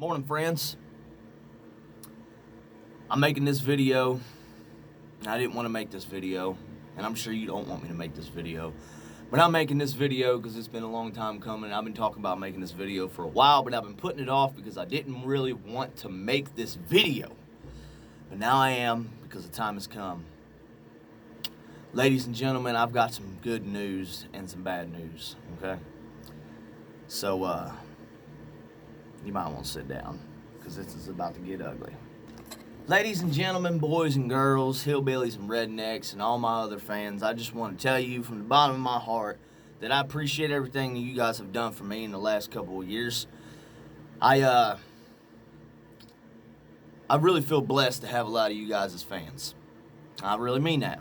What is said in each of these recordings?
Morning, friends. I'm making this video. I didn't want to make this video, and I'm sure you don't want me to make this video, but I'm making this video because it's been a long time coming. I've been talking about making this video for a while, but I've been putting it off because I didn't really want to make this video. But now I am, because the time has come. Ladies and gentlemen, I've got some good news and some bad news, okay? So, you might want to sit down, because this is about to get ugly. Ladies and gentlemen, boys and girls, hillbillies and rednecks, and all my other fans, I just want to tell you from the bottom of my heart that I appreciate everything that you guys have done for me in the last couple of years. I really feel blessed to have a lot of you guys as fans. I really mean that.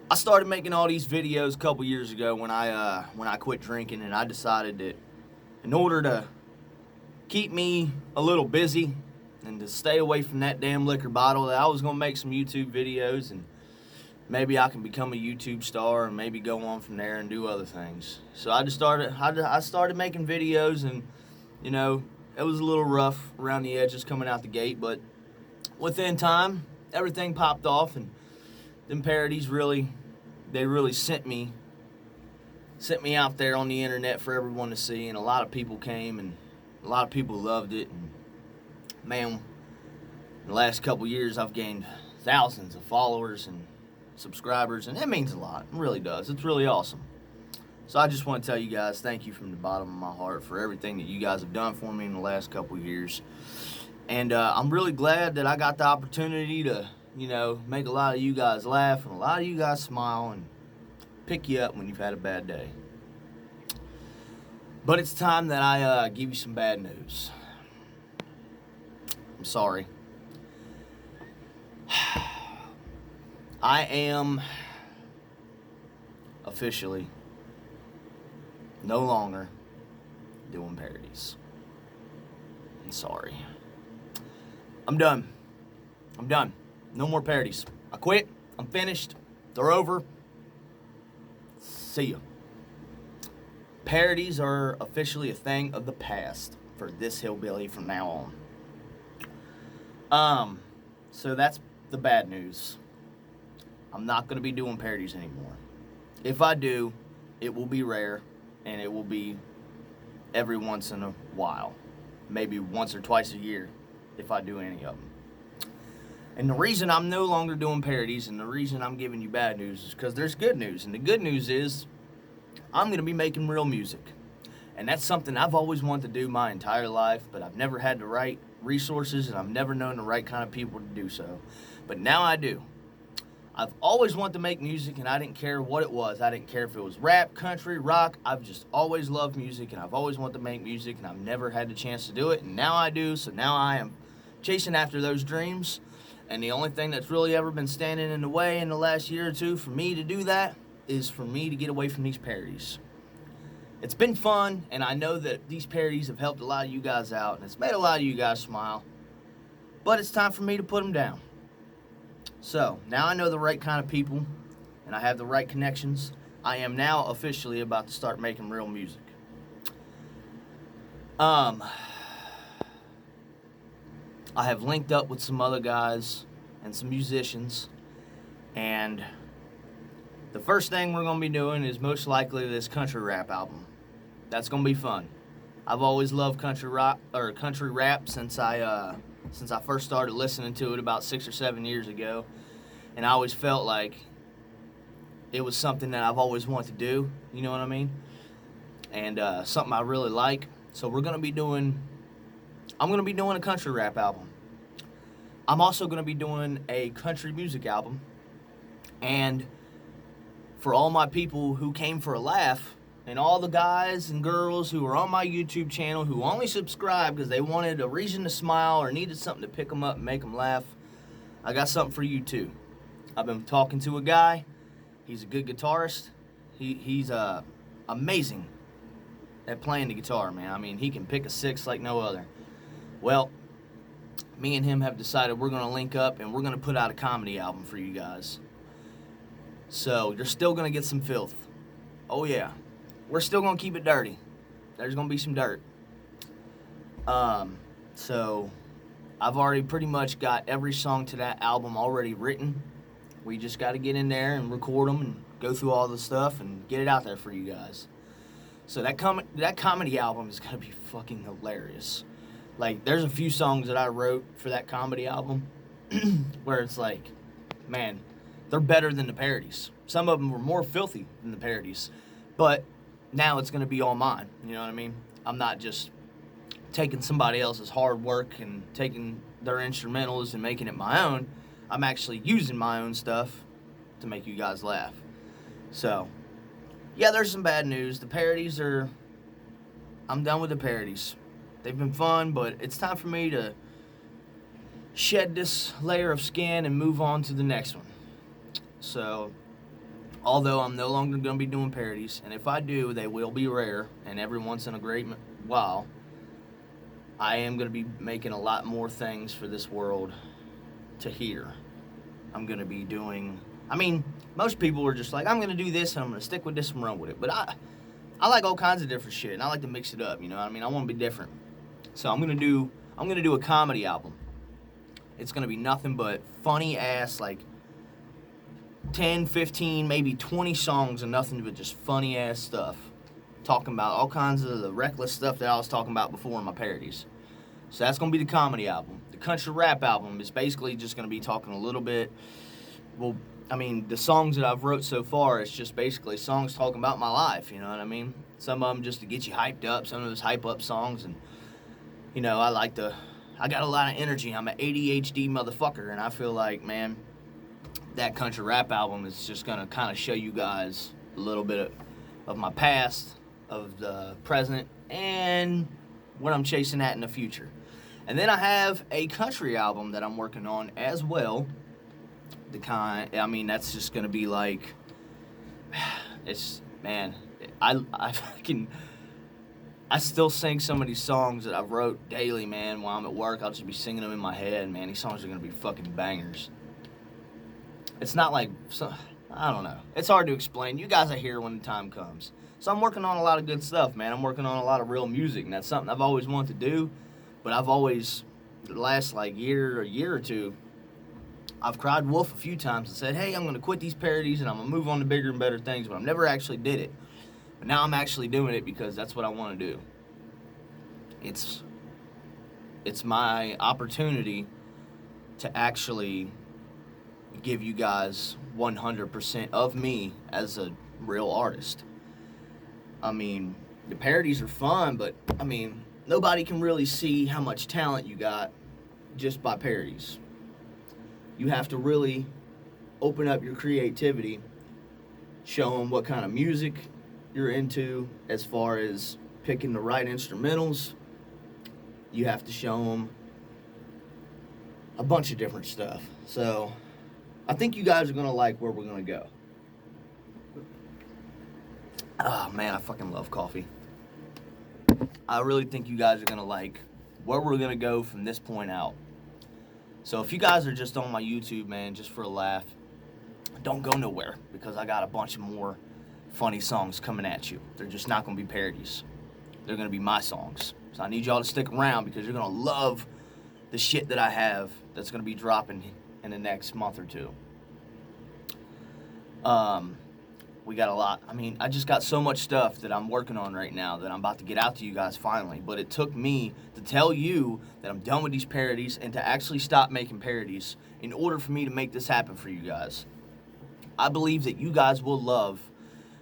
I started making all these videos a couple years ago when I quit drinking, and I decided that in order to keep me a little busy and to stay away from that damn liquor bottle, that I was going to make some YouTube videos, and maybe I can become a YouTube star and maybe go on from there and do other things. So I started making videos, and you know, it was a little rough around the edges coming out the gate, but within time everything popped off, and them parodies really sent me out there on the internet for everyone to see, and a lot of people came, and a lot of people loved it. And man, in the last couple years I've gained thousands of followers and subscribers, and it means a lot. It really does. It's really awesome. So I just want to tell you guys thank you from the bottom of my heart for everything that you guys have done for me in the last couple years. And I'm really glad that I got the opportunity to, you know, make a lot of you guys laugh and a lot of you guys smile and pick you up when you've had a bad day. But it's time that I give you some bad news. I'm sorry. I am officially no longer doing parodies. I'm sorry. I'm done. No more parodies. I quit. I'm finished. They're over. See ya. Parodies are officially a thing of the past for this hillbilly from now on. So that's the bad news. I'm not going to be doing parodies anymore. If I do, it will be rare, and it will be every once in a while. Maybe once or twice a year, if I do any of them. And the reason I'm no longer doing parodies, and the reason I'm giving you bad news, is because there's good news. And the good news is I'm going to be making real music. And that's something I've always wanted to do my entire life, but I've never had the right resources, and I've never known the right kind of people to do so. But now I do. I've always wanted to make music, and I didn't care what it was. I didn't care if it was rap, country, rock. I've just always loved music, and I've always wanted to make music, and I've never had the chance to do it. And now I do, so now I am chasing after those dreams. And the only thing that's really ever been standing in the way in the last year or two for me to do that is for me to get away from these parodies. It's been fun, and I know that these parodies have helped a lot of you guys out, and it's made a lot of you guys smile. But it's time for me to put them down. So, now I know the right kind of people, and I have the right connections. I am now officially about to start making real music. I have linked up with some other guys and some musicians, and the first thing we're going to be doing is most likely this country rap album. That's going to be fun. I've always loved country rap since I first started listening to it about 6 or 7 years ago, and I always felt like it was something that I've always wanted to do, you know what I mean? And something I really like. So I'm going to be doing a country rap album. I'm also going to be doing a country music album. And for all my people who came for a laugh, and all the guys and girls who are on my YouTube channel who only subscribed because they wanted a reason to smile or needed something to pick them up and make them laugh, I got something for you too. I've been talking to a guy. He's a good guitarist. He's amazing at playing the guitar, man. I mean, he can pick a six like no other. Well, me and him have decided we're going to link up, and we're going to put out a comedy album for you guys. So you're still going to get some filth. Oh, yeah. We're still going to keep it dirty. There's going to be some dirt. So I've already pretty much got every song to that album already written. We just got to get in there and record them and go through all the stuff and get it out there for you guys. So that comedy album is gonna be fucking hilarious. Like, there's a few songs that I wrote for that comedy album where it's like, man, they're better than the parodies. Some of them were more filthy than the parodies, but now it's gonna be all mine. You know what I mean? I'm not just taking somebody else's hard work and taking their instrumentals and making it my own. I'm actually using my own stuff to make you guys laugh. So, yeah, there's some bad news. The parodies are... I'm done with the parodies. They've been fun, but it's time for me to shed this layer of skin and move on to the next one. So, although I'm no longer going to be doing parodies, and if I do, they will be rare, and every once in a great while, I am going to be making a lot more things for this world to hear. I'm going to be doing... I mean, most people are just like, I'm going to do this, and I'm going to stick with this and run with it. But I like all kinds of different shit, and I like to mix it up, you know what I mean? I want to be different. So I'm going to do a comedy album. It's going to be nothing but funny ass, like 10, 15, maybe 20 songs and nothing but just funny ass stuff. Talking about all kinds of the reckless stuff that I was talking about before in my parodies. So that's going to be the comedy album. The country rap album is basically just going to be talking a little bit, well, I mean, the songs that I've wrote so far, it's just basically songs talking about my life, you know what I mean? Some of them just to get you hyped up, some of those hype up songs, and, you know, I got a lot of energy. I'm an ADHD motherfucker, and I feel like, man, that country rap album is just going to kind of show you guys a little bit of my past, of the present, and what I'm chasing at in the future. And then I have a country album that I'm working on as well. That's just gonna be like, it's, man, I still sing some of these songs that I wrote daily, man. While I'm at work, I'll just be singing them in my head, man. These songs are gonna be fucking bangers. It's not like, I don't know. It's hard to explain. You guys are here when the time comes. So I'm working on a lot of good stuff, man. I'm working on a lot of real music, and that's something I've always wanted to do. But I've always, the last year or two, I've cried wolf a few times and said, hey, I'm going to quit these parodies and I'm going to move on to bigger and better things, but I've never actually did it. But now I'm actually doing it because that's what I want to do. It's my opportunity to actually give you guys 100% of me as a real artist. I mean, the parodies are fun, but, I mean, nobody can really see how much talent you got just by parodies. You have to really open up your creativity, show them what kind of music you're into as far as picking the right instrumentals. You have to show them a bunch of different stuff. So I think you guys are going to like where we're going to go. Oh, man, I fucking love coffee. I really think you guys are going to like where we're going to go from this point out. So if you guys are just on my YouTube, man, just for a laugh, don't go nowhere because I got a bunch of more funny songs coming at you. They're just not going to be parodies. They're going to be my songs. So I need y'all to stick around because you're going to love the shit that I have that's going to be dropping in the next month or two. We got a lot. I mean, I just got so much stuff that I'm working on right now that I'm about to get out to you guys finally. But it took me to tell you that I'm done with these parodies and to actually stop making parodies in order for me to make this happen for you guys. I believe that you guys will love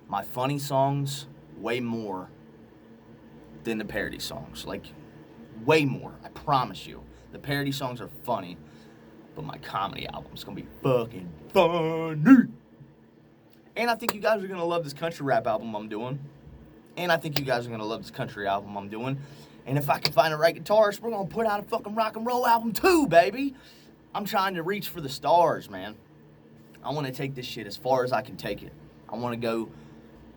my funny songs way more than the parody songs. Like, way more. I promise you. The parody songs are funny, but my comedy album's gonna be fucking funny. And I think you guys are going to love this country rap album I'm doing. And I think you guys are going to love this country album I'm doing. And if I can find the right guitarist, we're going to put out a fucking rock and roll album too, baby. I'm trying to reach for the stars, man. I want to take this shit as far as I can take it. I want to go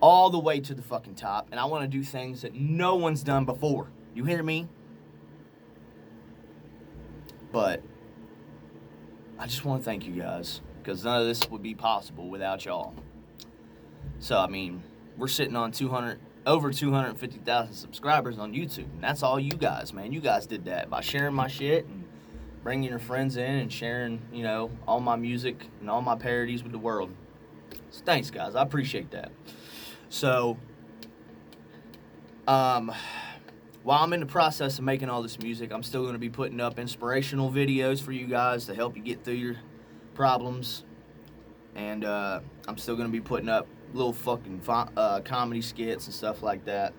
all the way to the fucking top. And I want to do things that no one's done before. You hear me? But I just want to thank you guys. Because none of this would be possible without y'all. So, I mean, we're sitting on over 250,000 subscribers on YouTube. And that's all you guys, man. You guys did that by sharing my shit and bringing your friends in and sharing, you know, all my music and all my parodies with the world. So thanks, guys. I appreciate that. So, while I'm in the process of making all this music, I'm still going to be putting up inspirational videos for you guys to help you get through your problems. And I'm still going to be putting up little fucking comedy skits and stuff like that.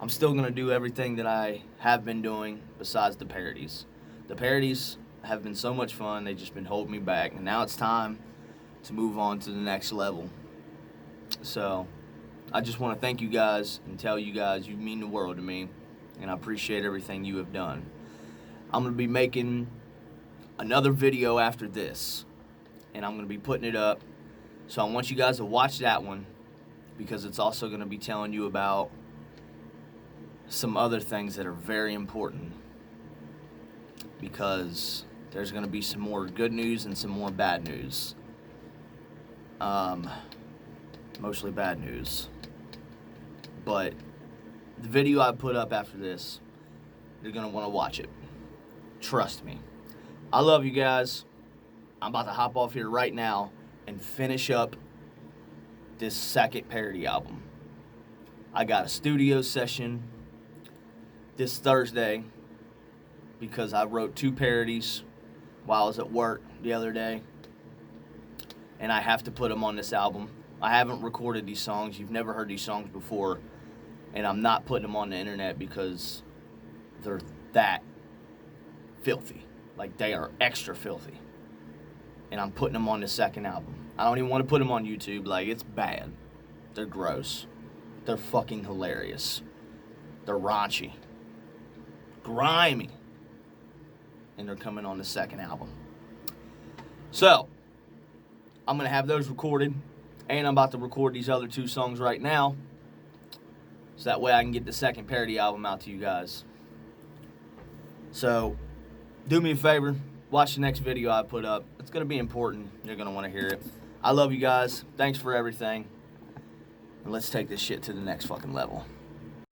I'm still going to do everything that I have been doing besides the parodies. The parodies have been so much fun. They've just been holding me back. And now it's time to move on to the next level. So I just want to thank you guys and tell you guys you mean the world to me. And I appreciate everything you have done. I'm going to be making another video after this. And I'm going to be putting it up. So I want you guys to watch that one, because it's also going to be telling you about some other things that are very important, because there's going to be some more good news and some more bad news. Mostly bad news. But the video I put up after this, you're going to want to watch it. Trust me. I love you guys. I'm about to hop off here right now and finish up this second parody album. I got a studio session this Thursday because I wrote 2 parodies while I was at work the other day, and I have to put them on this album. I haven't recorded these songs. You've never heard these songs before, and I'm not putting them on the internet because they're that filthy. Like, they are extra filthy. And I'm putting them on the second album. I don't even want to put them on YouTube. Like, it's bad. They're gross. They're fucking hilarious. They're raunchy. Grimy. And they're coming on the second album. So, I'm going to have those recorded. And I'm about to record these other 2 songs right now. So that way I can get the second parody album out to you guys. So, do me a favor. Watch the next video I put up. It's going to be important. You're going to want to hear it. I love you guys. Thanks for everything. And let's take this shit to the next fucking level.